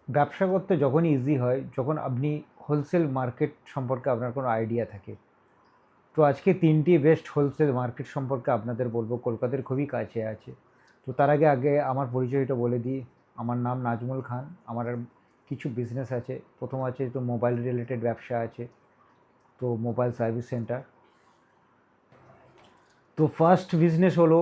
ব্যবসা করতে যখনই ইজি হয় যখন আপনি হোলসেল মার্কেট সম্পর্কে আপনার কোনো আইডিয়া থাকে। তো আজকে 3টি বেস্ট হোলসেল মার্কেট সম্পর্কে আপনাদের বলবো, কলকাতার খুবই কাছে আছে। তো তার আগে আমার পরিচয়টা বলে দিই। আমার নাম নাজমুল খান। আমার আর কিছু বিজনেস আছে। প্রথম আছে তো মোবাইল রিলেটেড ব্যবসা আছে, তো মোবাইল সার্ভিস সেন্টার। তো ফার্স্ট বিজনেস হলো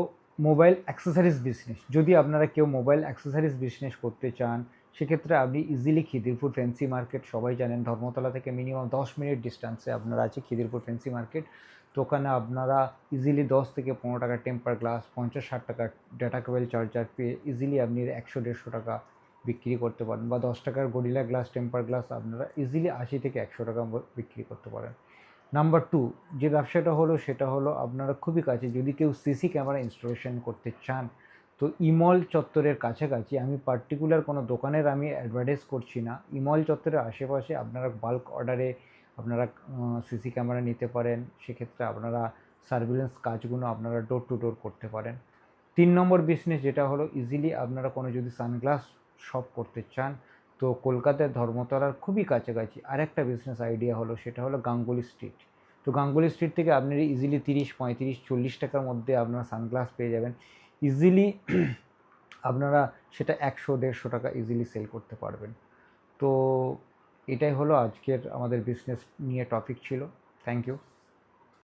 মোবাইল অ্যাক্সেসরিজ বিজনেস। যদি আপনারা কেউ মোবাইল অ্যাক্সেসরিজ বিজনেস করতে চান, সেক্ষেত্রে আপনি ইজিলি খিদিরপুর ফ্যান্সি মার্কেট, সবাই জানেন ধর্মতলা থেকে মিনিমাম 10 মিনিট ডিস্টেন্সে আপনারা আছে খিদিরপুর ফ্যান্সি মার্কেট। তো ওখানে আপনারা ইজিলি 10 থেকে 15 টাকা টেম্পার গ্লাস, 50-60 টাকার ডাটা কেবল চার্জার পেয়ে ইজিলি আপনি 100-150 টাকা বিক্রি করতে পারেন, বা 10 টাকার গরিলা গ্লাস টেম্পার গ্লাস আপনারা ইজিলি 80 থেকে 100 টাকা বিক্রি করতে পারেন। নাম্বার টু যে ব্যবসাটা হলো সেটা হলো আপনারা খুবই কাছে যদি কেউ সিসি ক্যামেরা ইনস্টলেশন করতে চান, তো ইমল চত্বরের কাছাকাছি, আমি পার্টিকুলার কোনো দোকানের আমি অ্যাডভার্টাইজ করছি না, ইমল চত্বরের আশেপাশে আপনারা বাল্ক অর্ডারে আপনারা সিসি ক্যামেরা নিতে পারেন। সেক্ষেত্রে আপনারা সার্ভিলেন্স কাজগুলো আপনারা ডোর টু ডোর করতে পারেন। 3 নম্বর বিজনেস যেটা হলো ইজিলি আপনারা কোনো যদি সানগ্লাস শপ করতে চান, তো কলকাতার ধর্মতলার খুবই কাছাকাছি আরেকটা বিজনেস আইডিয়া হলো, সেটা হলো গাঙ্গুলি স্ট্রিট। তো গাঙ্গুলি স্ট্রিট থেকে আপনি ইজিলি 30, 35, 40 টাকার মধ্যে আপনারা সানগ্লাস পেয়ে যাবেন ইজিলি। আপনারা সেটা 100-150 টাকা ইজিলি সেল করতে পারবেন। তো এটাই হলো আজকের আমাদের বিজনেস নিয়ে টপিক ছিল। Thank you.